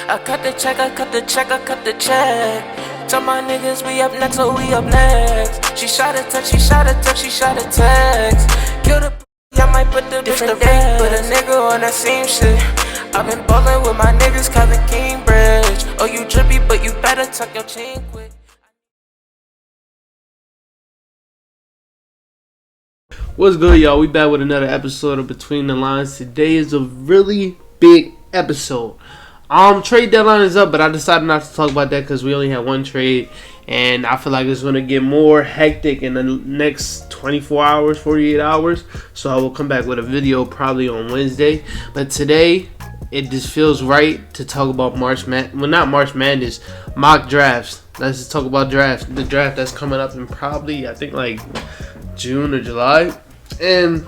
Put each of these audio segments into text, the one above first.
I cut the check, I cut the check, I cut the check. Tell my niggas we up next, so we up next. She shot a text, she shot a text, she shot a text. Kill the I might put the different day, put a nigga on that same shit. I've been ballin' with my niggas, Kevin Cambridge. Oh, you drippy, but you better tuck your chain quick. What's good, y'all? We back with another episode of Between the Lines. Today is a really big episode. Trade deadline is up, but I decided not to talk about that because we only had one trade, and I feel like it's going to get more hectic in the next 24 hours, 48 hours. So I will come back with a video probably on Wednesday. But today, it just feels right to talk about March Madness, mock drafts. Let's just talk about drafts. The draft that's coming up in probably, I think, like June or July. And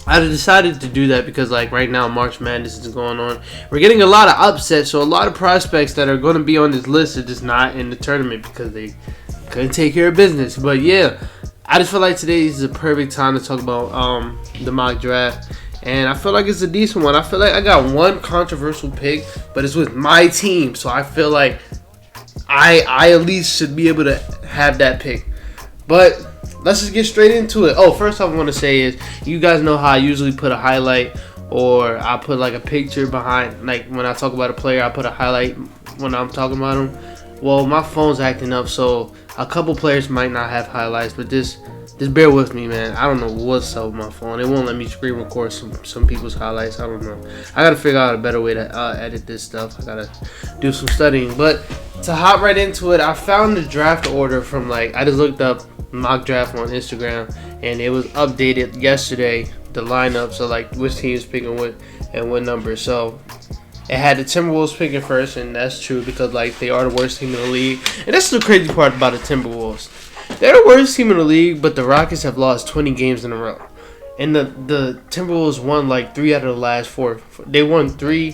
I decided to do that because, like, right now March Madness is going on. We're getting a lot of upsets, so a lot of prospects that are going to be on this list are just not in the tournament because they couldn't take care of business. But yeah, I just feel like today is the perfect time to talk about the mock draft. And I feel like it's a decent one. I feel like I got one controversial pick, but it's with my team, so I feel like I at least should be able to have that pick. But let's just get straight into it. Oh, first I want to say is, you guys know how I usually put a highlight or I put like a picture behind, like when I talk about a player, I put a highlight when I'm talking about them. Well, my phone's acting up, so a couple players might not have highlights, but just bear with me, man. I don't know what's up with my phone. It won't let me screen record some people's highlights. I don't know. I got to figure out a better way to edit this stuff. I got to do some studying. But to hop right into it, I found the draft order from, like, I just looked up mock draft on Instagram, and it was updated yesterday, the lineup, so like which team is picking what and what number. So it had the Timberwolves picking first, and that's true because, like, they are the worst team in the league. And that's the crazy part about the Timberwolves. They're the worst team in the league, but the Rockets have lost 20 games in a row. And the Timberwolves won like 3 out of the last 4. They won 3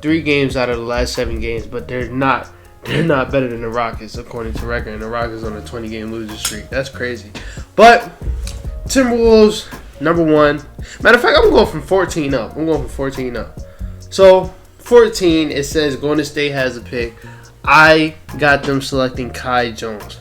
games out of the last 7 games, but they're not better than the Rockets according to record, and the Rockets on a 20-game losing streak. That's crazy. But Timberwolves number 1. Matter of fact, I'm going from 14 up. So 14, it says Golden State has a pick. I got them selecting Kai Jones.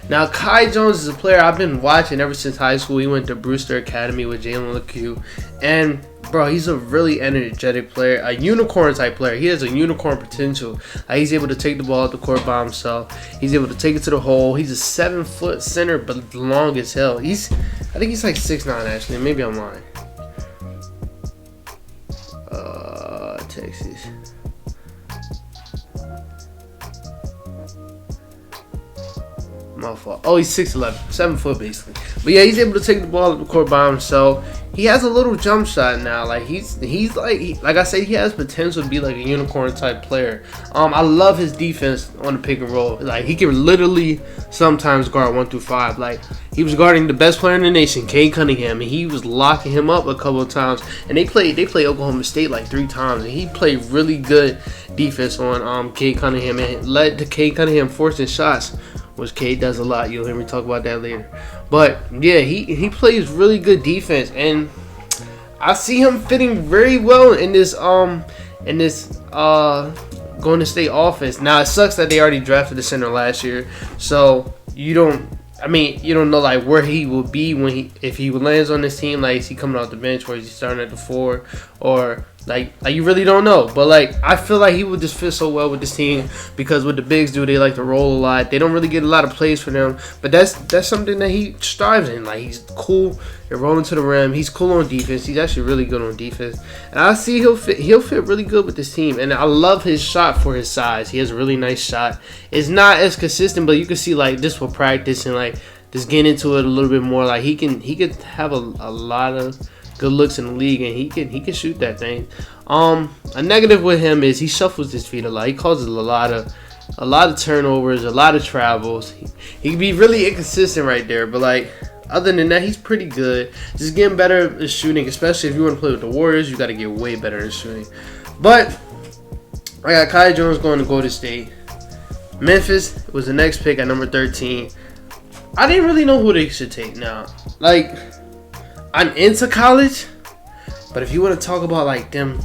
Now, Kai Jones is a player I've been watching ever since high school. He went to Brewster Academy with Jalen, and bro, he's a really energetic player, a unicorn type player. He has a unicorn potential. He's able to take the ball up the court by himself. He's able to take it to the hole. He's a 7-foot center, but long as hell. I think he's like 6'9", actually. Maybe I'm lying. Texas. My fault. Oh, he's 6'11", 7 foot basically. But yeah, he's able to take the ball up the court by himself. He has a little jump shot now. Like he's like I said, he has potential to be like a unicorn type player. I love his defense on the pick and roll. Like he can literally sometimes guard 1 through 5. Like he was guarding the best player in the nation, Cade Cunningham, and he was locking him up a couple of times. And they played Oklahoma State like 3 times, and he played really good defense on Cade Cunningham, and it led to Cade Cunningham forcing shots, which Cade does a lot. You'll hear me talk about that later. But yeah, he plays really good defense, and I see him fitting very well in this Golden State offense. Now it sucks that they already drafted the center last year, so you don't know like where he will be if he lands on this team. Like, is he coming off the bench, or is he starting at the 4, or like you really don't know. But like I feel like he would just fit so well with this team because what the bigs do, they like to roll a lot. They don't really get a lot of plays for them, but that's something that he strives in. Like, he's cool at rolling to the rim. He's cool on defense. He's actually really good on defense, and I see he'll fit really good with this team. And I love his shot for his size. He has a really nice shot. It's not as consistent, but you can see like this with practice and like just getting into it a little bit more. Like he could have a lot of good looks in the league, and he can shoot that thing. A negative with him is he shuffles his feet a lot. He causes a lot of turnovers, a lot of travels. He can be really inconsistent right there, but like other than that, he's pretty good. Just getting better at shooting, especially if you want to play with the Warriors, you got to get way better at shooting. But I got Kai Jones going to Golden State. Memphis was the next pick at number 13. I didn't really know who they should take now. Like, I'm into college, but if you want to talk about like them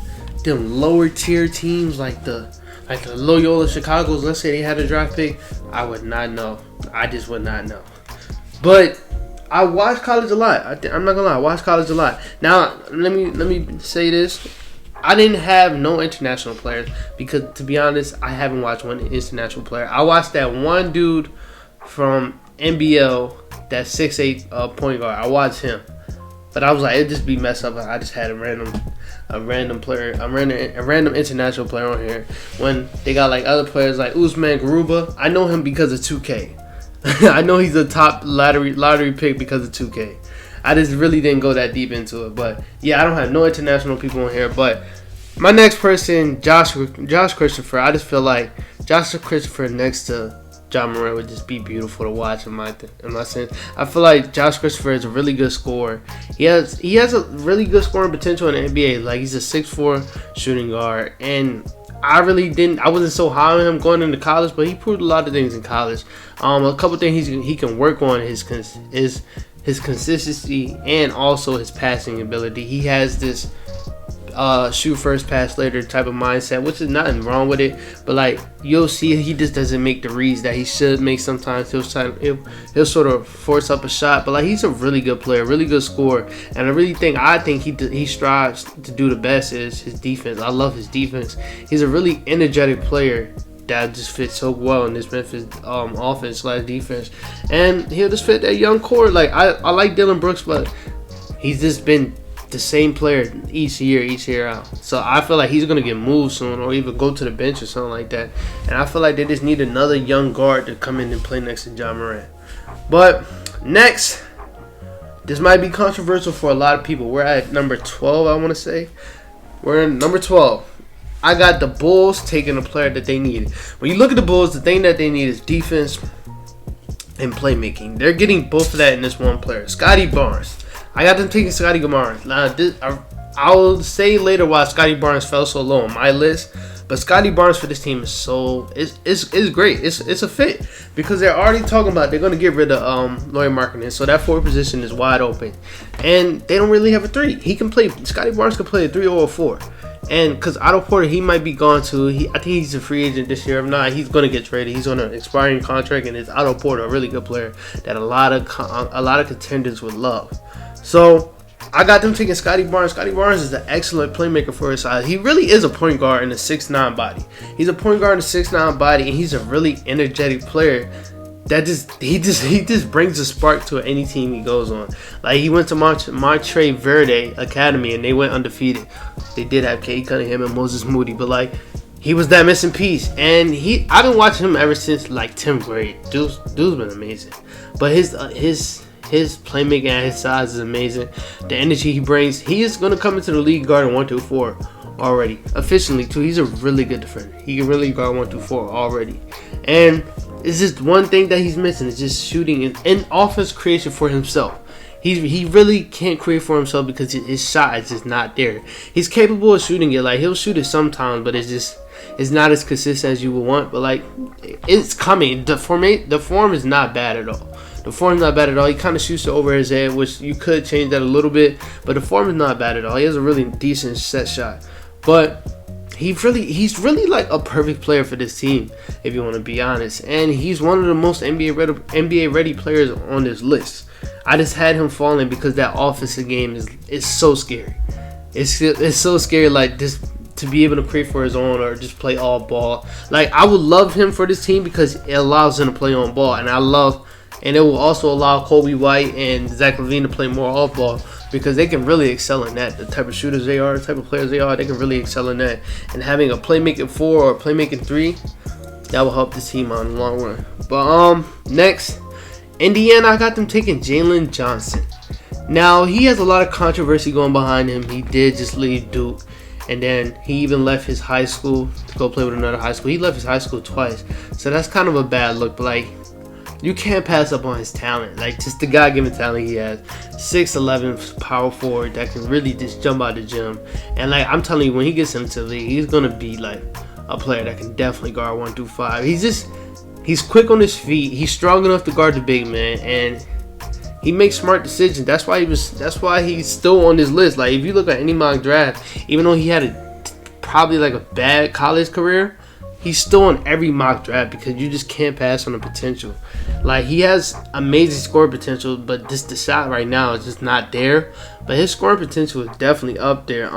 lower tier teams, like the Like the Loyola Chicago's, let's say they had a draft pick, I would not know. I just would not know. But I watch college a lot. I'm not gonna lie, I watch college a lot. Now let me say this. I didn't have no international players because, to be honest, I haven't watched one international player. I watched that one dude from NBL, that 6'8" point guard. I watched him, but I was like, it'd just be messed up. I just had a random player, a random international player on here. When they got like other players like Usman Garuba, I know him because of 2K. I know he's a top lottery pick because of 2K. I just really didn't go that deep into it. But yeah, I don't have no international people on here. But my next person, Josh Christopher. I just feel like Josh Christopher next to John Morant would just be beautiful to watch in my sense. I feel like Josh Christopher is a really good scorer. He has a really good scoring potential in the NBA. Like, he's a 6'4" shooting guard, and I wasn't so high on him going into college, but he proved a lot of things in college. A couple things he can work on is his consistency and also his passing ability. He has this shoot first, pass later type of mindset, which is nothing wrong with it. But like, you'll see, he just doesn't make the reads that he should make. Sometimes he'll sort of force up a shot. But like, he's a really good player, really good scorer, and I think he strives to do the best is his defense. I love his defense. He's a really energetic player that just fits so well in this Memphis offense/defense, and he'll just fit that young core. Like, I like Dylan Brooks, but he's just been the same player each year out. So I feel like he's gonna get moved soon, or even go to the bench or something like that. And I feel like they just need another young guard to come in and play next to John Morant. But next, this might be controversial for a lot of people. We're at number 12, I want to say. We're in number 12. I got the Bulls taking a player that they need. When you look at the Bulls, the thing that they need is defense and playmaking. They're getting both of that in this one player, Scottie Barnes. I got them taking Scottie Barnes. Now, I'll say later why Scottie Barnes fell so low on my list. But Scottie Barnes for this team is great. It's a fit because they're already talking about they're going to get rid of Lauri Markkanen, so that forward position is wide open, and they don't really have a three. He can play. Scottie Barnes can play a 3 or a 4. And because Otto Porter, he might be gone too. I think he's a free agent this year. If not, he's going to get traded. He's on an expiring contract, and it's Otto Porter, a really good player that a lot of contenders would love. So I got them taking Scottie Barnes. Scottie Barnes is an excellent playmaker for his size. He really is a point guard in a 6'9" body. He's a point guard in a 6'9" body, and he's a really energetic player. He just brings a spark to any team he goes on. Like, he went to Montre Verde Academy and they went undefeated. They did have Cade Cunningham and Moses Moody, but like, he was that missing piece. And I've been watching him ever since like 10th grade. Dude's been amazing. But his playmaking at his size is amazing. The energy he brings, he is gonna come into the league guarding 1-4 already. Efficiently too. He's a really good defender. He can really guard 1-4 already. And it's just one thing that he's missing. It's just shooting and offense creation for himself. He really can't create for himself because his shot is just not there. He's capable of shooting it. Like, he'll shoot it sometimes, but it's not as consistent as you would want. But like, it's coming. The form is not bad at all. The form's not bad at all. He kind of shoots it over his head, which you could change that a little bit. But the form is not bad at all. He has a really decent set shot. But he's really like a perfect player for this team, if you want to be honest. And he's one of the most NBA ready players on this list. I just had him falling because that offensive game is so scary. It's so scary, like, just to be able to create for his own or just play all ball. Like, I would love him for this team because it allows him to play on ball, and it will also allow Kobe White and Zach LaVine to play more off ball, because they can really excel in that. The type of shooters they are, the type of players they are, they can really excel in that. And having a playmaking 4 or playmaking 3, that will help this team out in the long run. But next, Indiana, I got them taking Jalen Johnson. Now, he has a lot of controversy going behind him. He did just leave Duke, and then he even left his high school to go play with another high school. He left his high school twice, so that's kind of a bad look. But like, you can't pass up on his talent. Like, just the God-given talent he has. 6'11", power forward that can really just jump out the gym. And like, I'm telling you, when he gets into the league, he's gonna be like a player that can definitely guard 1-5. He's quick on his feet. He's strong enough to guard the big man, and he makes smart decisions. That's why he's still on this list. Like, if you look at any mock draft, even though he had probably like a bad college career, he's still in every mock draft because you just can't pass on the potential. Like, he has amazing scoring potential, but just the shot right now is just not there. But his scoring potential is definitely up there.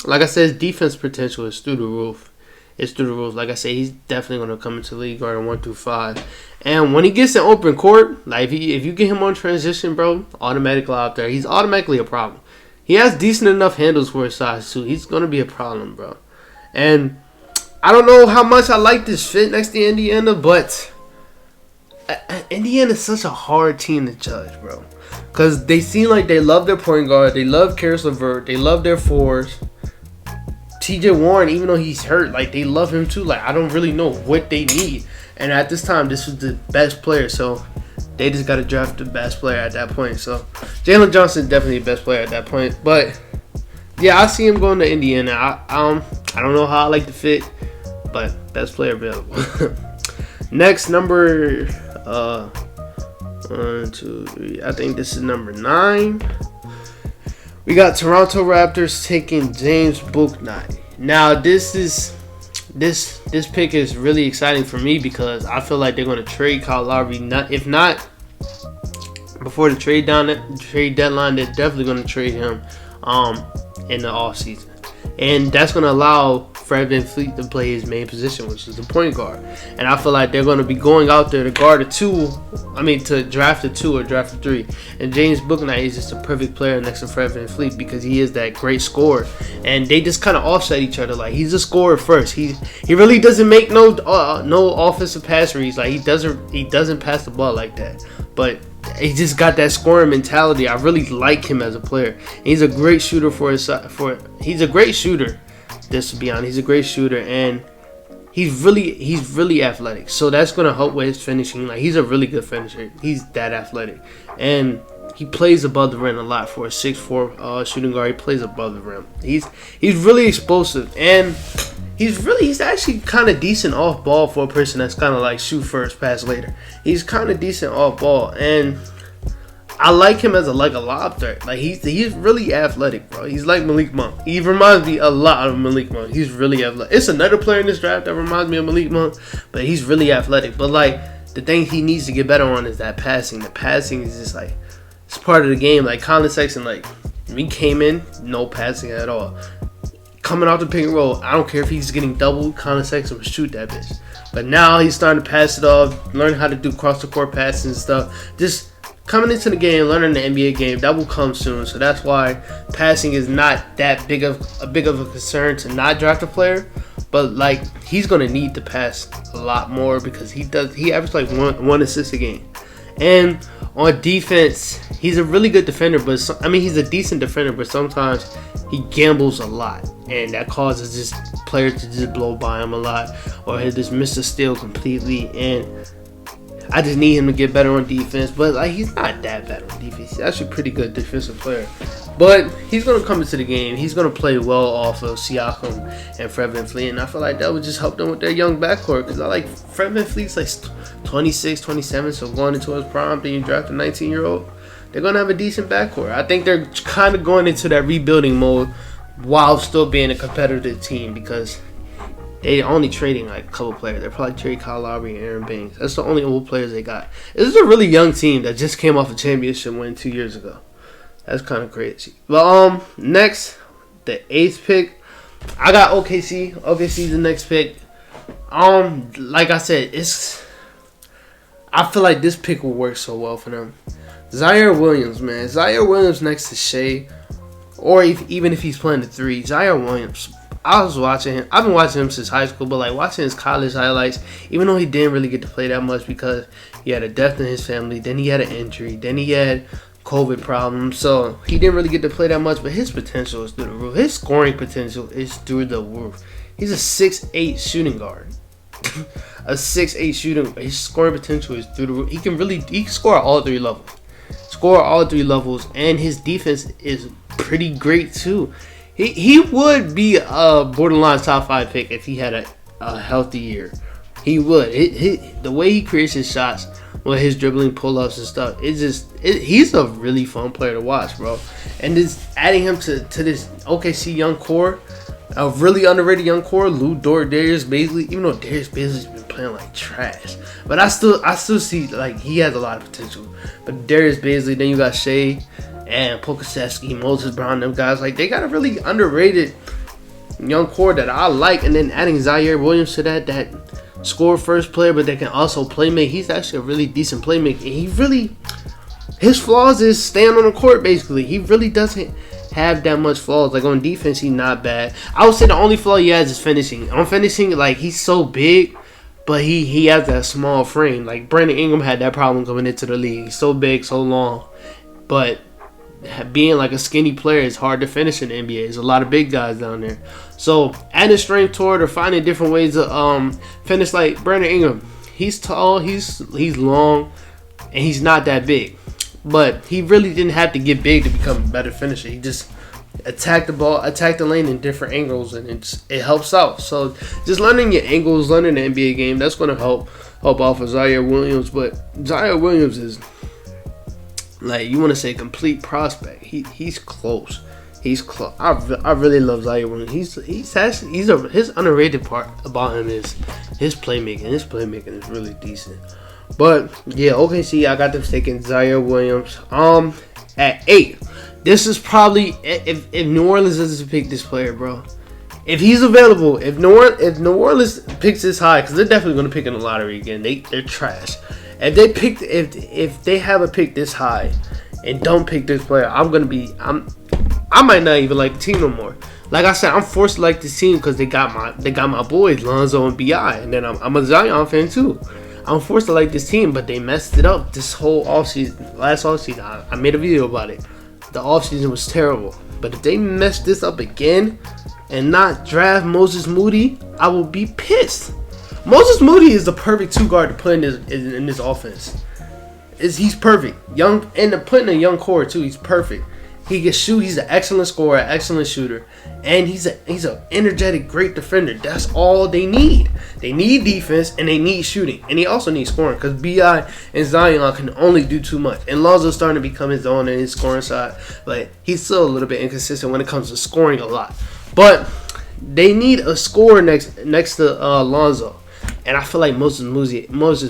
Like I said, his defense potential is through the roof. It's through the roof. Like I said, he's definitely going to come into the league guarding 1 through 5. And when he gets in open court, like if you get him on transition, bro, automatically out there, he's automatically a problem. He has decent enough handles for his size too. He's going to be a problem, bro. And I don't know how much I like this fit next to Indiana, but Indiana is such a hard team to judge, bro. Because they seem like they love their point guard. They love Karis LeVert. They love their fours. TJ Warren, even though he's hurt, like, they love him too. Like, I don't really know what they need. And at this time, this was the best player. So they just got to draft the best player at that point. So Jalen Johnson is definitely the best player at that point. But yeah, I see him going to Indiana. I don't know how I like the fit, but best player available. Next, number 1, 2, 3. I think this is number 9. We got Toronto Raptors taking James Bouknight. Now, this pick is really exciting for me because I feel like they're going to trade Kyle Lowry. If not before the trade deadline, they're definitely going to trade him in the offseason. And that's going to allow Fred VanVleet to play his main position, which is the point guard. And I feel like they're going to be going out there to guard to draft a 2 or draft a 3. And James Bouknight is just a perfect player next to Fred VanVleet because he is that great scorer. And they just kind of offset each other. Like, he's a scorer first. He really doesn't make no offensive pass reads. Like, he doesn't pass the ball like that. But he just got that scoring mentality. I really like him as a player. And he's a great shooter he's a great shooter. Just to be honest, he's a great shooter, and he's really athletic. So that's gonna help with his finishing. Like, he's a really good finisher. He's that athletic, and he plays above the rim a lot for a 6'4" shooting guard. He plays above the rim. He's really explosive, and he's actually kind of decent off ball for a person that's kind of like shoot first, pass later. He's kind of decent off ball, and I like him as a lob threat. Like, he's really athletic, bro. He's like Malik Monk. He reminds me a lot of Malik Monk. He's really athletic. It's another player in this draft that reminds me of Malik Monk, but he's really athletic. But, like, the thing he needs to get better on is that passing. The passing is just, like, it's part of the game. Like, Colin Sexton, like, when he came in, no passing at all. Coming off the pick and roll, I don't care if he's getting doubled, Colin Sexton will shoot that bitch. But now he's starting to pass it off, learning how to do cross-the-court passes and stuff. Just coming into the game, learning the NBA game, that will come soon. So that's why passing is not that big of a concern to not draft a player. But, like, he's gonna need to pass a lot more because he averages like one assist a game. And on defense, he's a really good defender, but he's a decent defender, but sometimes he gambles a lot, and that causes this player to just blow by him a lot, or he'll just miss a steal completely. And I just need him to get better on defense, but, like, he's not that bad on defense. He's actually a pretty good defensive player. But he's going to come into the game. He's going to play well off of Siakam and Fred VanVleet, and I feel like that would just help them with their young backcourt because I like Fred VanVleet's like 26, 27, so going into his prime, then you draft a 19-year-old, they're going to have a decent backcourt. I think they're kind of going into that rebuilding mode while still being a competitive team because they're only trading like a couple players. They're probably trading Kyle Lowry and Aaron Banks. That's the only old players they got. This is a really young team that just came off a championship win 2 years ago. That's kind of crazy. But next, the 8th pick, I got OKC. OKC's the next pick. Like I said, I feel like this pick will work so well for them. Ziaire Williams, man. Ziaire Williams next to Shea, or even if he's playing the 3, Ziaire Williams. I was watching him. I've been watching him since high school, but, like, watching his college highlights, even though he didn't really get to play that much because he had a death in his family, then he had an injury, then he had COVID problems, so he didn't really get to play that much, but his potential is through the roof. His scoring potential is through the roof. He's a 6'8" shooting guard. A 6'8" shooting. His scoring potential is through the roof. He can score at all 3 levels. And his defense is pretty great too. He would be a borderline top 5 pick if he had a healthy year. He would. The way he creates his shots with his dribbling pull-ups and stuff, he's a really fun player to watch, bro. And just adding him to this OKC young core, A really underrated young core, Lou Dort, Darius Bazley. Even though Darius Bazley's been playing like trash, but I still see like he has a lot of potential. But Darius Bazley, then you got Shea and Pokasevsky, Moses Brown, them guys, like they got a really underrated young core that I like. And then adding Ziaire Williams to that score first player, but they can also play make. He's actually a really decent playmaker. His flaws is staying on the court. Basically, he really doesn't have that much flaws. Like on defense, he's not bad. I would say the only flaw he has is finishing. On finishing, like he's so big, but he has that small frame. Like Brandon Ingram had that problem coming into the league. He's so big, so long, but being like a skinny player is hard to finish in the NBA. There's a lot of big guys down there. So adding strength toward or finding different ways to finish like Brandon Ingram. He's tall, he's long, and he's not that big. But he really didn't have to get big to become a better finisher. He just attacked the ball, attacked the lane in different angles, and it helps out. So just learning your angles, learning the NBA game, that's going to help out for Ziaire Williams. But Ziaire Williams is, like, you want to say complete prospect. He's close. He's close. I really love Ziaire Williams. His underrated part about him is his playmaking. His playmaking is really decent. But yeah, OKC, I got them taking Ziaire Williams. At 8. This is probably if New Orleans doesn't pick this player, bro. If he's available, if New Orleans picks this high, because they're definitely gonna pick in the lottery again. They're trash. If they have a pick this high and don't pick this player, I might not even like the team no more. Like I said, I'm forced to like this team because they got my boys Lonzo and Bi, and then I'm a Zion fan too. I'm forced to like this team, but they messed it up this whole offseason. Last offseason, I made a video about it. The offseason was terrible. But if they mess this up again and not draft Moses Moody, I will be pissed. Moses Moody is the perfect 2 guard to put in this offense. He's perfect. Young, and putting a young core too. He's perfect. He can shoot. He's an excellent scorer, excellent shooter, and he's an energetic, great defender. That's all they need. They need defense and they need shooting, and they also need scoring because Bi and Zion can only do too much. And Lonzo's starting to become his own in his scoring side, but he's still a little bit inconsistent when it comes to scoring a lot. But they need a scorer next to Lonzo. And I feel like Moses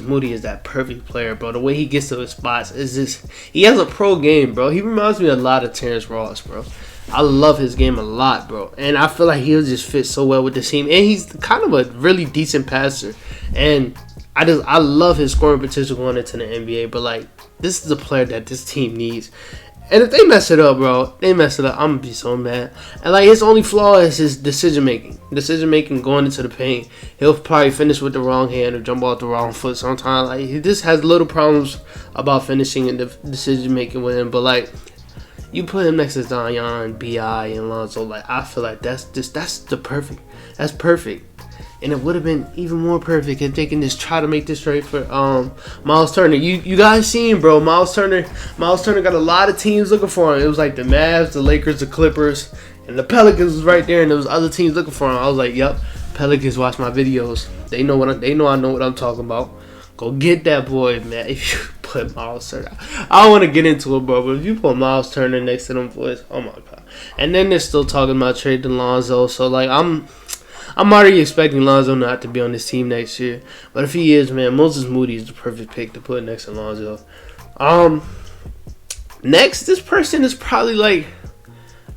Moody is that perfect player, bro. The way he gets to his spots is just, he has a pro game, bro. He reminds me a lot of Terrence Ross, bro. I love his game a lot, bro. And I feel like he'll just fit so well with the team. And he's kind of a really decent passer. And I love his scoring potential going into the NBA. But, like, this is a player that this team needs. And if they mess it up, bro, I'm going to be so mad. And, like, his only flaw is his decision-making. Decision-making going into the paint. He'll probably finish with the wrong hand or jump off the wrong foot sometimes. Like, he just has little problems about finishing and the decision-making with him. But, like, you put him next to Zion, Bi, and Lonzo, like, I feel like that's perfect. And it would have been even more perfect if they can just try to make this trade for Miles Turner. You guys seen, bro, Miles Turner got a lot of teams looking for him. It was like the Mavs, the Lakers, the Clippers, and the Pelicans was right there, and there was other teams looking for him. I was like, yep, Pelicans watch my videos. They know I know what I'm talking about. Go get that boy, man. If you put Miles Turner, I don't want to get into it, bro, but if you put Miles Turner next to them boys, oh my god. And then they're still talking about trading Lonzo, so like I'm already expecting Lonzo not to be on this team next year. But if he is, man, Moses Moody is the perfect pick to put next to Lonzo. Next, this person is probably like,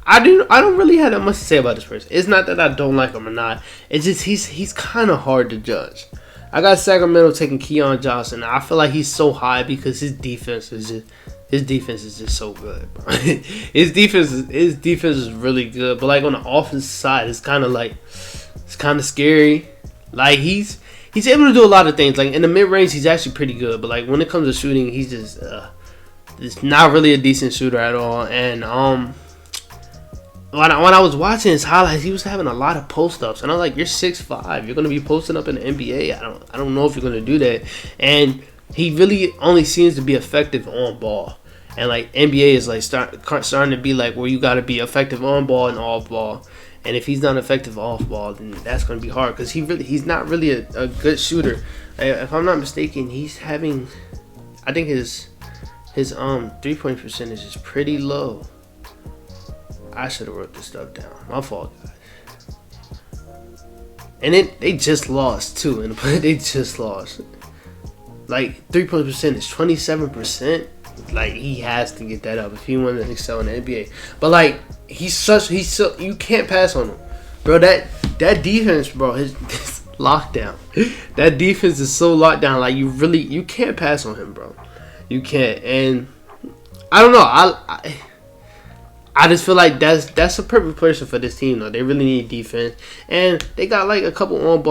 I don't really have that much to say about this person. It's not that I don't like him or not. It's just he's kind of hard to judge. I got Sacramento taking Keon Johnson. I feel like he's so high because his defense is just so good, bro. His defense is really good. But like on the offensive side, it's kind of scary. Like he's able to do a lot of things. Like in the mid range, he's actually pretty good. But like when it comes to shooting, he's just not really a decent shooter at all. And when I was watching his highlights, he was having a lot of post ups, and I was like, "You're 6'5". You're gonna be posting up in the NBA. I don't know if you're gonna do that." And he really only seems to be effective on ball. And like NBA is like starting to be like where you gotta be effective on ball and off ball. And if he's not effective off ball, then that's gonna be hard because he's not really a good shooter. If I'm not mistaken, he's having, I think his 3-point percentage is pretty low. I should have wrote this stuff down. My fault, guys. And then they just lost too, and they just lost. Like 3-point percentage, 27%. Like he has to get that up if he wants to excel in the NBA. But like he's so you can't pass on him, bro. That defense, bro, his lockdown. That defense is so locked down. Like you can't pass on him, bro. You can't. And I don't know. I just feel like that's a perfect person for this team though. They really need defense, and they got like a couple on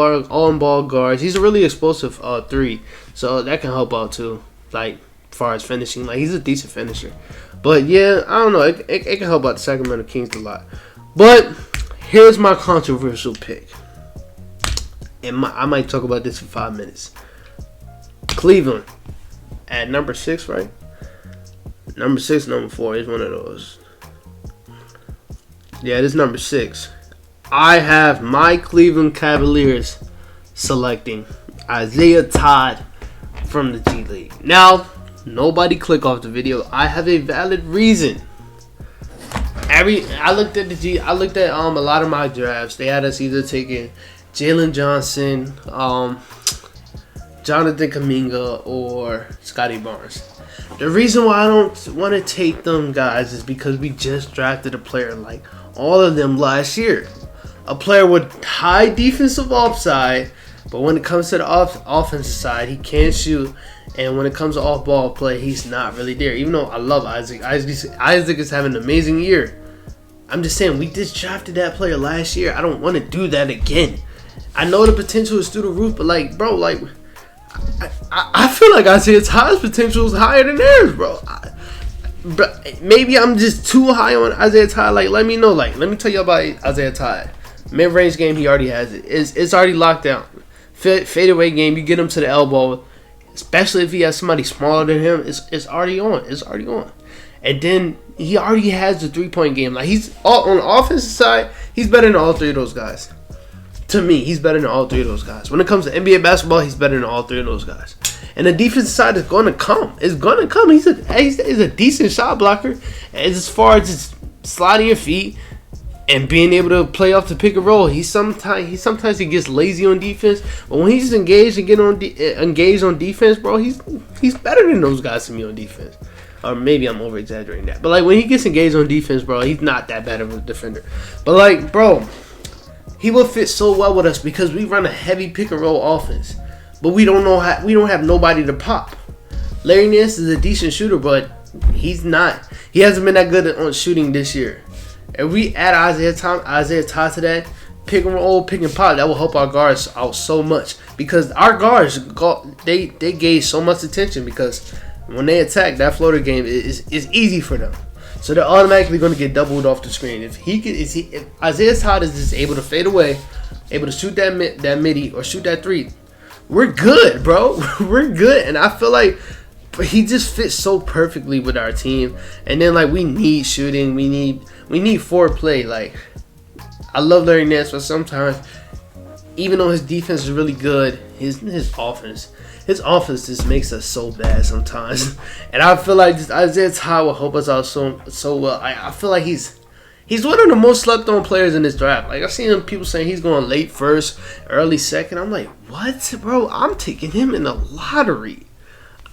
ball guards. He's a really explosive 3, so that can help out too. Like as far as finishing, like he's a decent finisher. But yeah, I don't know. It can help out the Sacramento Kings a lot. But here's my controversial pick, and I might talk about this for 5 minutes. Cleveland at number 6, right? Number 6, number 4 is one of those. Yeah, this is number 6. I have my Cleveland Cavaliers selecting Isaiah Todd from the G League. Now, nobody click off the video. I have a valid reason. I looked at a lot of my drafts. They had us either taking Jalen Johnson, Jonathan Kuminga, or Scottie Barnes. The reason why I don't want to take them guys is because we just drafted a player like all of them last year. A player with high defensive upside, but when it comes to the offensive side, he can't shoot. And when it comes to off-ball play, he's not really there. Even though I love Isaac. Isaac is having an amazing year. I'm just saying, we just drafted that player last year. I don't want to do that again. I know the potential is through the roof, but like, bro, like, I feel like Isaiah Todd's potential is higher than theirs, bro. But maybe I'm just too high on Isaiah Todd. Like, let me know. Like, let me tell you about Isaiah Todd. Mid-range game, he already has it. It's already locked down. Fadeaway game, you get him to the elbow, especially if he has somebody smaller than him. It's already on. It's already on. And then he already has the 3-point game. Like he's on the offensive side, he's better than all 3 of those guys. To me, he's better than all 3 of those guys. When it comes to NBA basketball, he's better than all 3 of those guys. And the defensive side is going to come. It's going to come. He's a decent shot blocker. As far as just sliding your feet and being able to play off the pick and roll, he sometimes gets lazy on defense. But when he's engaged and engaged on defense, bro, he's better than those guys to me on defense. Or maybe I'm over exaggerating that. But like when he gets engaged on defense, bro, he's not that bad of a defender. But like, bro, he will fit so well with us because we run a heavy pick and roll offense. But we don't have nobody to pop. Larry Nance is a decent shooter, but he hasn't been that good on shooting this year. If we add Isaiah Todd to that, pick and roll, pick and pop, that will help our guards out so much. Because our guards, they gauge so much attention because when they attack, that floater game is easy for them. So they're automatically going to get doubled off the screen. If Isaiah Todd is just able to fade away, able to shoot that midi or shoot that 3, we're good, bro. We're good. And I feel like he just fits so perfectly with our team. And then like we need shooting, we need foreplay. Like I love Larry Nance, but sometimes even though his defense is really good, his offense just makes us so bad sometimes. And I feel like just Isaiah Todd will help us out so well. I feel like he's one of the most slept on players in this draft. Like I've seen people saying he's going late first, early second. I'm like, what, bro? I'm taking him in the lottery.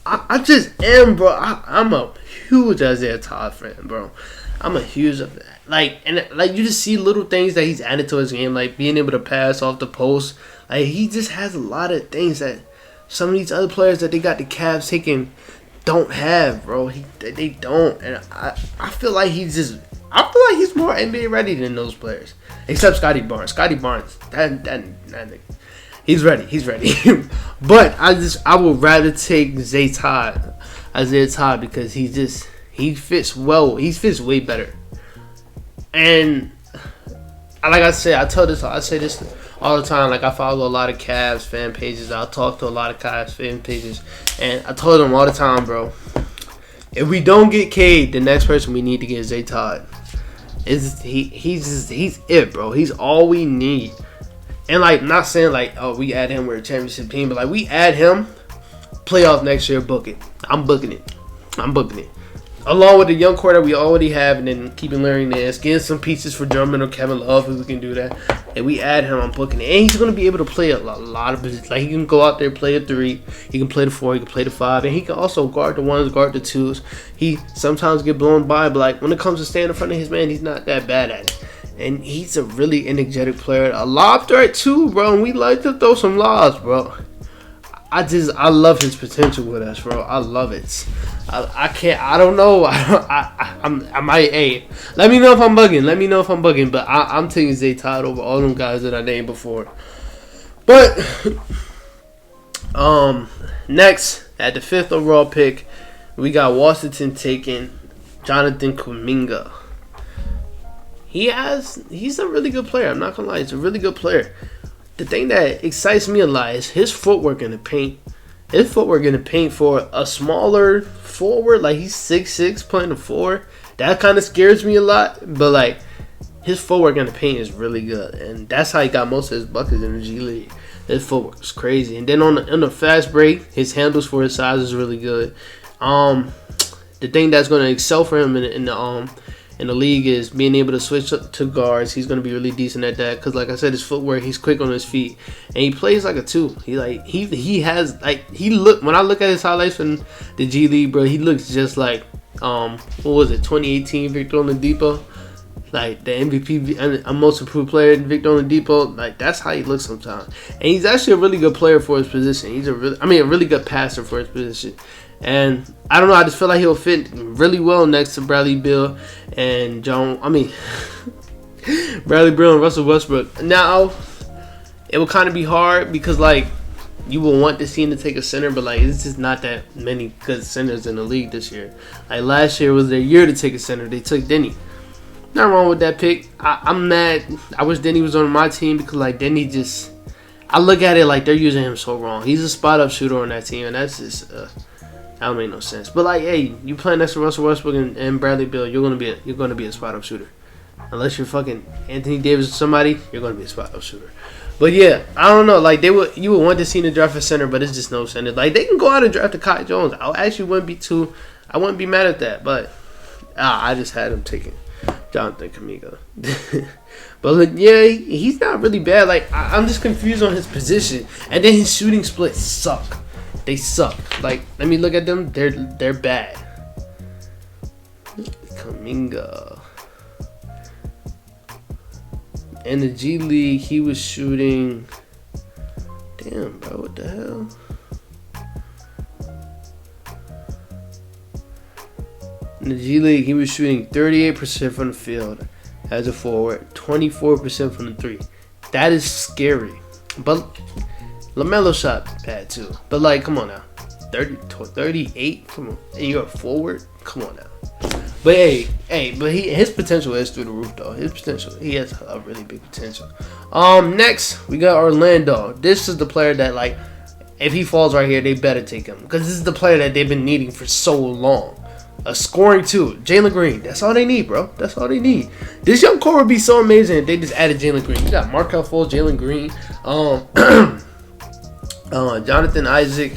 I just am, bro. I'm a huge Isaiah Todd fan, bro. I'm a huge you just see little things that he's added to his game, like being able to pass off the post. Like he just has a lot of things that some of these other players that they got the Cavs taking don't have, bro. They don't, and I feel like he's more NBA ready than those players, except Scottie Barnes. Scottie Barnes, that he's ready. But I would rather take Isaiah Todd because he fits well. He fits way better. And like I said, I say this all the time. Like I follow a lot of Cavs fan pages. I talk to a lot of Cavs fan pages, and I told them all the time, bro. If we don't get Cade, the next person we need to get is Isaiah Todd. He's it, bro. He's all we need. And like, not saying like, oh, we add him, we're a championship team, but like we add him, playoff next year, book it. I'm booking it. along with the young core that we already have, and then keeping Larry Nance, getting some pieces for Drummond or Kevin Love if we can do that, and we add him on booking, and he's going to be able to play a lot of positions. Like, he can go out there, play a 3, he can play the 4, he can play the 5, and he can also guard the 1s, guard the 2s. He sometimes get blown by, but like when it comes to staying in front of his man, he's not that bad at it. And he's a really energetic player. A lob threat too, bro, and we like to throw some lobs, bro. I love his potential with us, bro. I love it. I don't know. I might, hey, let me know if I'm bugging. But I'm taking Zay Todd over all them guys that I named before. But, next, at the 5th overall pick, we got Washington taking Jonathan Kuminga. He's a really good player. I'm not going to lie. He's a really good player. The thing that excites me a lot is his footwork in the paint. His footwork in the paint for a smaller forward, like he's 6'6", playing the 4. That kind of scares me a lot. But like his footwork in the paint is really good, and that's how he got most of his buckets in the G League. His footwork is crazy, and then on the fast break, his handles for his size is really good. The thing that's going to excel for him in the league is being able to switch up to guards. He's going to be really decent at that because, like I said, his footwork, he's quick on his feet, and he plays like a 2. When I look at his highlights from the G League, bro, he looks just like 2018 Victor Oladipo, like the MVP and most improved player, Victor Oladipo. Like that's how he looks sometimes, and he's actually a really good player for his position. He's a really good passer for his position. And I don't know, I just feel like he'll fit really well next to Bradley Beal and Bradley Beal and Russell Westbrook. Now, it will kind of be hard because, like, you will want this team to take a center, but, like, it's just not that many good centers in the league this year. Like, last year was their year to take a center. They took Denny. Nothing wrong with that pick. I'm mad. I wish Denny was on my team because, like, Denny just... I look at it like they're using him so wrong. He's a spot-up shooter on that team, and that's just... that don't make no sense. But like, hey, you playing next to Russell Westbrook and Bradley Beal, you're gonna be a spot up shooter. Unless you're fucking Anthony Davis or somebody, you're gonna be a spot up shooter. But yeah, I don't know. Like you would want to see the draft a center, but it's just no center. Like they can go out and draft a Kai Jones. I wouldn't be mad at that. But I just had him taking Jonathan Kuminga. But like, yeah, he's not really bad. Like I'm just confused on his position, and then his shooting splits suck. They suck. Like, let me look at them. They're bad. Kuminga. In the G League, he was shooting... Damn, bro, what the hell? In the G League, he was shooting 38% from the field as a forward, 24% from the 3. That is scary. But... LaMelo shot bad too, but like, come on now, 38. Come on, and you're a forward. Come on now. But but his potential is through the roof though. He has a really big potential. Next we got Orlando. This is the player that like, if he falls right here, they better take him because this is the player that they've been needing for so long. A scoring too, Jalen Green. That's all they need, bro. That's all they need. This young core would be so amazing if they just added Jalen Green. You got Markelle Fultz, Jalen Green, Jonathan Isaac.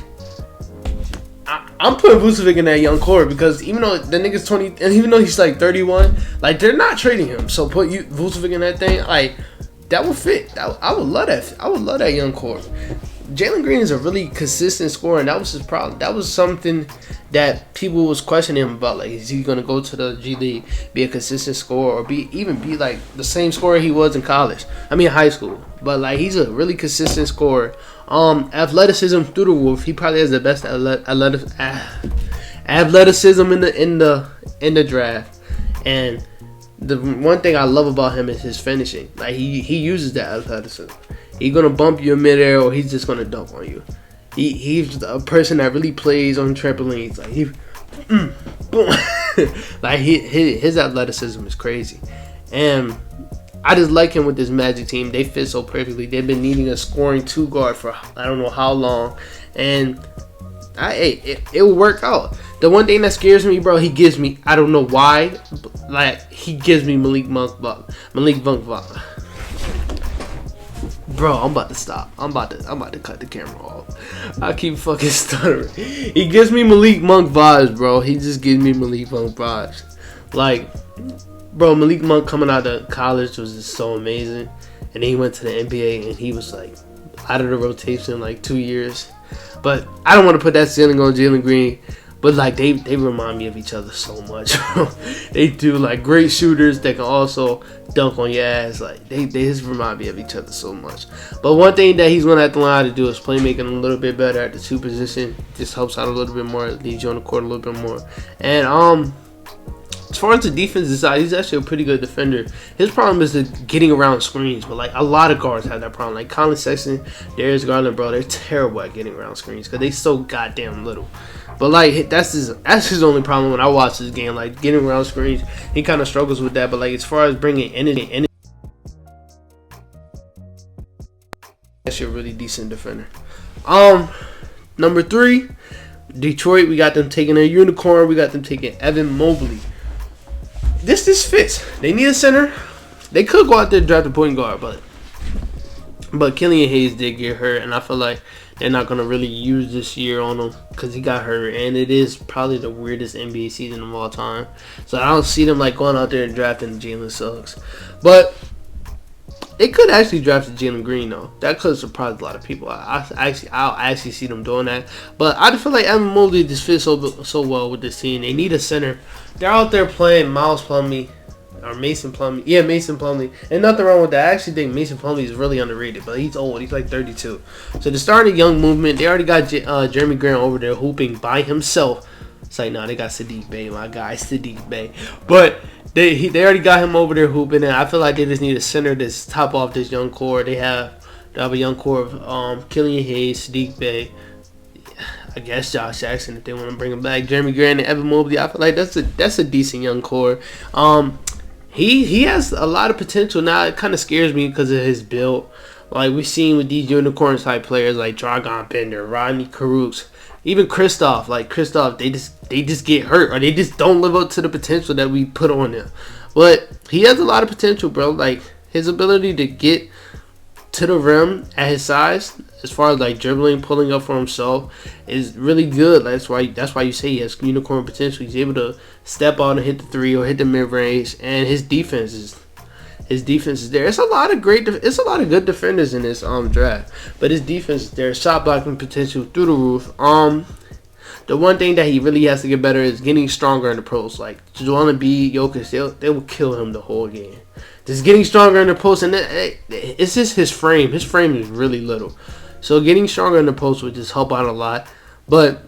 I'm putting Vucevic in that young core because even though the nigga's 20, and even though he's like 31, like they're not trading him. So put Vucevic in that thing, like that would fit. I would love that. I would love that young core. Jalen Green is a really consistent scorer, and that was his problem. That was something that people was questioning him about. Like, is he gonna go to the G League, be a consistent scorer, or be like the same scorer he was in college? I mean, high school. But like, he's a really consistent scorer. Athleticism through the roof. He probably has the best athleticism in the draft. And the one thing I love about him is his finishing. Like he uses that athleticism. He's gonna bump you in midair, or he's just gonna dunk on you. He's a person that really plays on trampolines. Like his athleticism is crazy, and I just like him with this Magic team. They fit so perfectly. They've been needing a scoring 2 guard for I don't know how long, and it will work out. The one thing that scares me, bro, he gives me, I don't know why, like he gives me Malik Monk. Bro, I'm about to stop. I'm about to cut the camera off. I keep fucking stuttering. He gives me Malik Monk vibes, bro. He just gives me Malik Monk vibes. Like, bro, Malik Monk coming out of college was just so amazing. And then he went to the NBA and he was like out of the rotation like 2 years. But I don't want to put that ceiling on Jalen Green. But like they remind me of each other so much. They do like great shooters that can also dunk on your ass. Like they just remind me of each other so much. But one thing that he's gonna have to learn how to do is playmaking a little bit better at the 2 position. Just helps out a little bit more, leads you on the court a little bit more. And as far as the defensive side, he's actually a pretty good defender. His problem is the getting around screens, but like a lot of guards have that problem. Like Colin Sexton, Darius Garland, bro, they're terrible at getting around screens because they so goddamn little. But like that's his only problem when I watch this game. Like getting around screens, he kind of struggles with that. But like as far as bringing energy, that's a really decent defender. Number 3, Detroit. We got them taking a unicorn. We got them taking Evan Mobley. This fits. They need a center. They could go out there and draft a point guard, but Killian Hayes did get hurt, and I feel like they're not going to really use this year on him because he got hurt, and it is probably the weirdest NBA season of all time. So I don't see them like going out there and drafting Jalen Suggs. But they could actually draft Jalen Green, though. That could surprise a lot of people. I'll actually see them doing that. But I feel like Evan Mobley just fits so well with this team. They need a center. They're out there playing Miles Plumlee or Mason Plumlee. Yeah, Mason Plumlee. And nothing wrong with that. I actually think Mason Plumlee is really underrated, but he's old. He's like 32. So to start a young movement, they already got Jeremy Grant over there hooping by himself. It's like, nah, they got Sadiq Bey, my guy, Sadiq Bey. But they already got him over there hooping, and I feel like they just need a center that's top off this young core. They have a young core of Killian Hayes, Sadiq Bey, I guess Josh Jackson if they want to bring him back, Jeremy Grant and Evan Mobley. I feel like that's a decent young core. He has a lot of potential. Now it kind of scares me because of his build. Like we've seen with these unicorn type players like Dragon Bender, Rodney Caruso, even Kristoff. Like Kristoff, they just get hurt or they just don't live up to the potential that we put on them. But he has a lot of potential, bro. Like his ability to get to the rim at his size, as far as like dribbling, pulling up for himself, is really good. That's why you say he has unicorn potential. He's able to step out and hit the 3 or hit the mid range, and his defense is there. It's a lot of good defenders in this draft, but his defense is there. Shot blocking potential through the roof. The one thing that he really has to get better is getting stronger in the post. Like Joel Embiid, Jokic, they will kill him the whole game. Just getting stronger in the post, and it's just his frame. His frame is really little, so getting stronger in the post would just help out a lot. But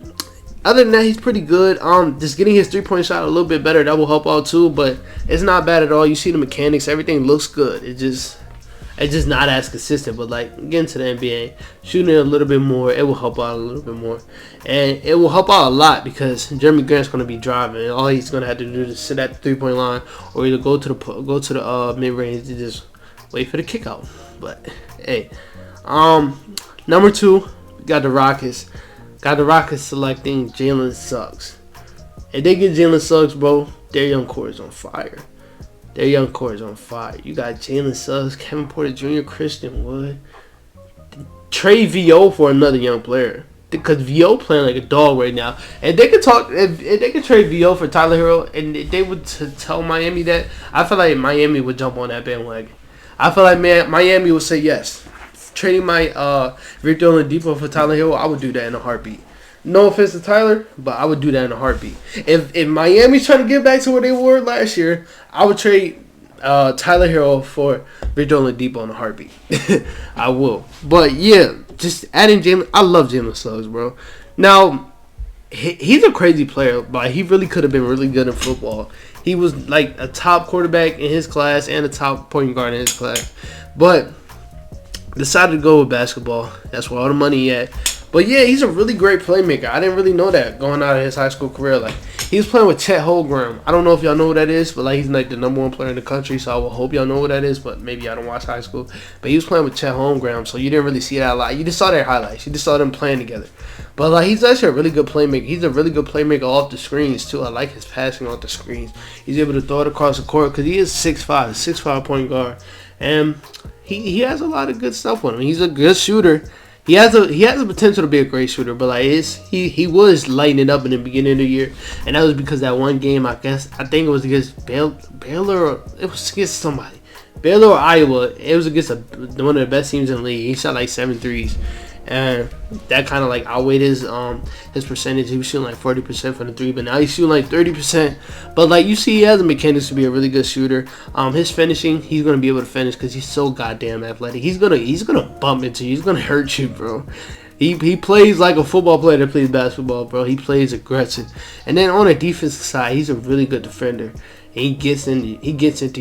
other than that, he's pretty good. Just getting his 3-point shot a little bit better, that will help out too. But it's not bad at all. You see the mechanics, everything looks good. It's just not as consistent. But like getting to the NBA, shooting it a little bit more, it will help out a little bit more, and it will help out a lot because Jeremy Grant's going to be driving, and all he's going to have to do is sit at the 3-point line or either go to the mid range and just wait for the kick out. But hey, number 2, we got the Rockets. Got the Rockets selecting Jalen Suggs. If they get Jalen Suggs, bro, their young core is on fire. You got Jalen Suggs, Kevin Porter Jr., Christian Wood. Trade VO for another young player. Because VO playing like a dog right now. And they could talk, if they could trade VO for Tyler Hero, and they would tell Miami that, I feel like Miami would jump on that bandwagon. I feel like Miami would say yes. Trading my Victor Oladipo for Tyler Hero, I would do that in a heartbeat. No offense to Tyler, but I would do that in a heartbeat. If Miami's trying to get back to where they were last year, I would trade Tyler Hero for Victor Oladipo in a heartbeat. I will. But yeah, just adding Jalen. I love Jalen Suggs, bro. Now, he's a crazy player, but he really could have been really good in football. He was like a top quarterback in his class and a top point guard in his class. But decided to go with basketball. That's where all the money at. But yeah, he's a really great playmaker. I didn't really know that going out of his high school career. Like he was playing with Chet Holmgren. I don't know if y'all know who that is, but like he's like the number 1 player in the country. So I will hope y'all know who that is. But maybe I don't watch high school. But he was playing with Chet Holmgren, so you didn't really see that a lot. You just saw their highlights. You just saw them playing together. But like he's actually a really good playmaker. He's a really good playmaker off the screens too. I like his passing off the screens. He's able to throw it across the court because he is 6'5", 6'5" point guard. and he has a lot of good stuff on him. He's a good shooter. He has a potential to be a great shooter, but like he was lighting it up in the beginning of the year, and that was because that one game I think it was against Baylor or it was against somebody, Baylor or Iowa. It was against one of the best teams in the league. He shot like 7 threes. And that kind of like outweighed his percentage. He was shooting like 40% from the three, but now he's shooting like 30%. But like you see, he has the mechanics to be a really good shooter. His finishing, he's gonna be able to finish because he's so goddamn athletic. He's gonna bump into you. He's gonna hurt you, bro. He plays like a football player that plays basketball, bro. He plays aggressive. And then on the defensive side, he's a really good defender. And he gets into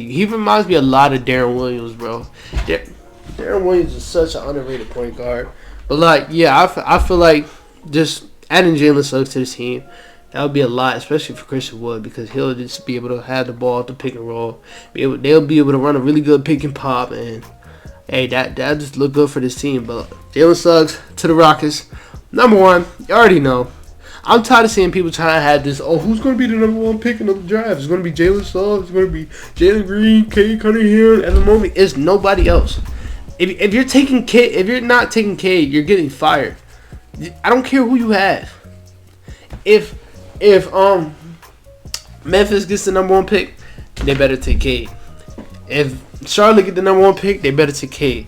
you. He reminds me a lot of Darren Williams, bro. Darren Williams is such an underrated point guard. But, like, yeah, I feel like just adding Jalen Suggs to the team, that would be a lot, especially for Christian Wood, because he'll just be able to have the ball at the pick and roll. They'll be able to run a really good pick and pop, and, hey, that just look good for this team. But Jalen Suggs to the Rockets, number one, you already know. I'm tired of seeing people trying to have this, who's going to be the number one pick in the draft? It's going to be Jalen Suggs, it's going to be Jalen Green, Cade Cunningham. At the moment, it's nobody else. If you're not taking Cade, you're getting fired. I don't care who you have. If Memphis gets the number one pick, they better take Cade. If Charlotte get the number one pick, they better take Cade.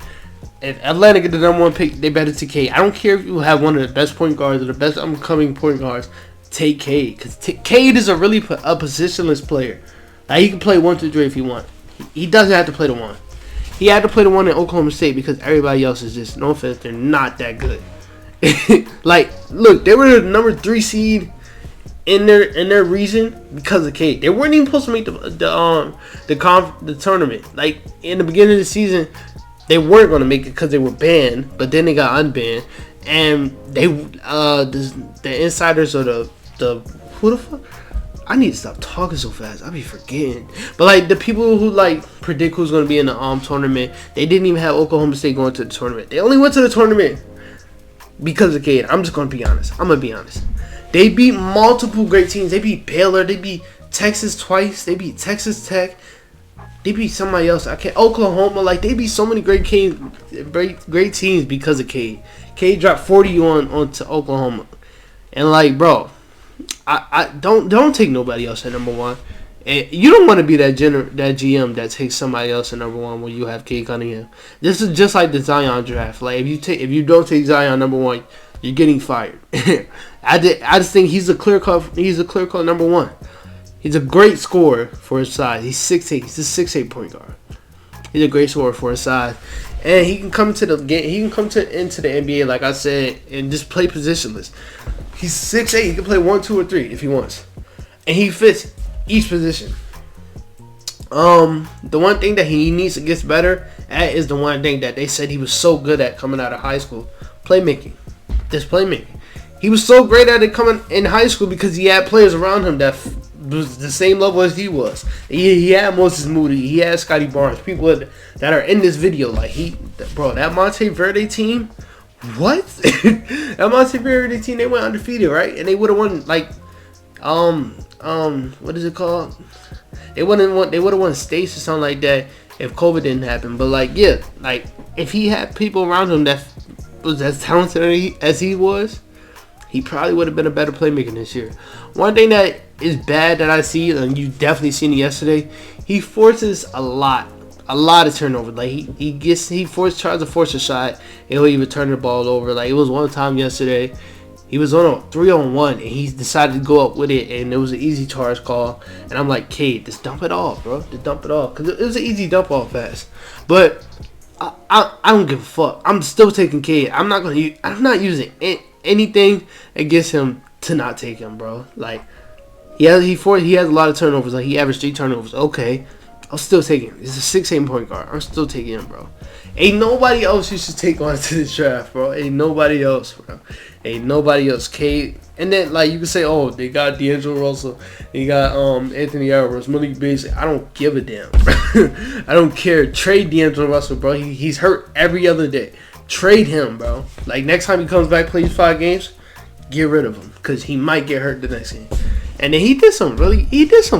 If Atlanta get the number one pick, they better take Cade. I don't care if you have one of the best point guards or the best upcoming point guards. Take Cade, because Cade is a positionless player. Like, he can play 1, 2, 3 if he wants. He doesn't have to play the one. He had to play the one in Oklahoma State because everybody else is just, no offense, they're not that good. Like, look, they were the number 3 seed in their region because of Cade. They weren't even supposed to make the tournament. Like, in the beginning of the season, they weren't going to make it because they were banned, but then they got unbanned, and they the insiders or the who the fuck. I need to stop talking so fast. I be forgetting. But, like, the people who, like, predict who's going to be in the tournament, they didn't even have Oklahoma State going to the tournament. They only went to the tournament because of Cade. I'm just going to be honest. I'm going to be honest. They beat multiple great teams. They beat Baylor. They beat Texas twice. They beat Texas Tech. They beat somebody else. Oklahoma. Like, they beat so many great teams because of Cade. Cade dropped 40 on to Oklahoma. And, like, bro, I don't take nobody else at number one. And you don't want to be that GM that takes somebody else at number one when you have Cade Cunningham. This is just like the Zion draft. Like, if you don't take Zion number one, you're getting fired. I just think he's a clear cut number one. He's a great scorer for his size. He's 6'8". He's a 6'8" point guard. He's a great scorer for his size, and he can come to the game. He can come into the NBA, like I said, and just play positionless. He's 6'8". He can play 1, 2, or 3 if he wants, and he fits each position. The one thing that he needs to get better at is the one thing that they said he was so good at coming out of high school: playmaking. Just playmaking. He was so great at it coming in high school because he had players around him that was the same level as he was. He had Moses Moody. He had Scottie Barnes. People that are in this video, like that Monte Verde team. What? That Monte Verde team, they went undefeated, right? And they would have won like, what is it called? They would have won states or something like that if COVID didn't happen. But like, yeah, like if he had people around him that was as talented as he was, he probably would have been a better playmaker this year. One thing that is bad that I see, and you definitely seen it yesterday, he forces a lot of turnovers. Like he tries to force a shot, and he'll even turn the ball over. Like it was one time yesterday, he was on a 3-on-1, and he decided to go up with it, and it was an easy charge call. And I'm like, Cade, just dump it off, bro. Just dump it off, because it was an easy dump off pass. But I don't give a fuck. I'm still taking Cade. I'm not using anything against him to not take him, bro. Like, he has a lot of turnovers. Like, he averaged 3 turnovers. Okay, I'll still take him. He's a 6'8" point guard. I'm still taking him, bro. Ain't nobody else you should take on to this draft, bro. Ain't nobody else, bro. Ain't nobody else. Cade. And then, like, you can say, oh, they got D'Angelo Russell. They got Anthony Edwards, Malik Beasley. I don't give a damn, bro. I don't care. Trade D'Angelo Russell, bro. He's hurt every other day. Trade him, bro. Like, next time he comes back, plays 5 games, get rid of him, because he might get hurt the next game. And then he did some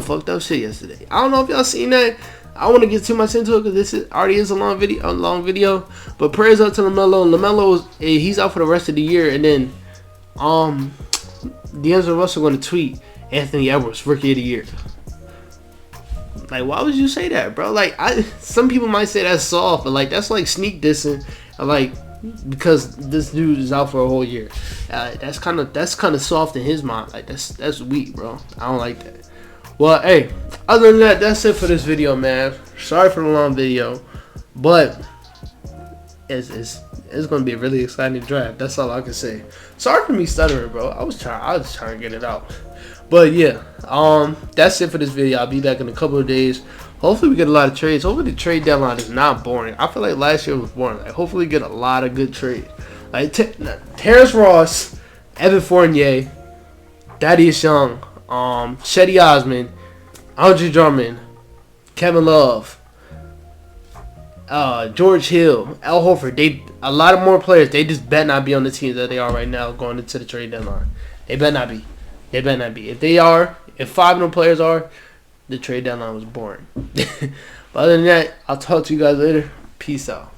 fucked up shit yesterday. I don't know if y'all seen that. I want to get too much into it because already is a long video. But prayers up to LaMelo. LaMelo, he's out for the rest of the year, and then D'Angelo Russell going to tweet Anthony Edwards Rookie of the Year. Like, why would you say that, bro? Like, some people might say that's soft, but like that's like sneak dissing, like because this dude is out for a whole year. That's kind of soft in his mind. Like that's weak, bro. I don't like that. Well, hey, other than that, that's it for this video, man. Sorry for the long video, but it's gonna be a really exciting draft. That's all I can say. Sorry for me stuttering, bro. I was trying to get it out. But yeah, that's it for this video. I'll be back in a couple of days. Hopefully we get a lot of trades. Hopefully the trade deadline is not boring. I feel like last year was boring. Like, hopefully we get a lot of good trades. Like Terrence Ross, Evan Fournier, Thaddeus Young, Shetty Osman, Andre Drummond, Kevin Love, George Hill, Al Horford. A lot of more players. They just better not be on the team that they are right now going into the trade deadline. They better not be. They better not be. If they are, if 5 of them players are, the trade deadline was boring. But other than that, I'll talk to you guys later. Peace out.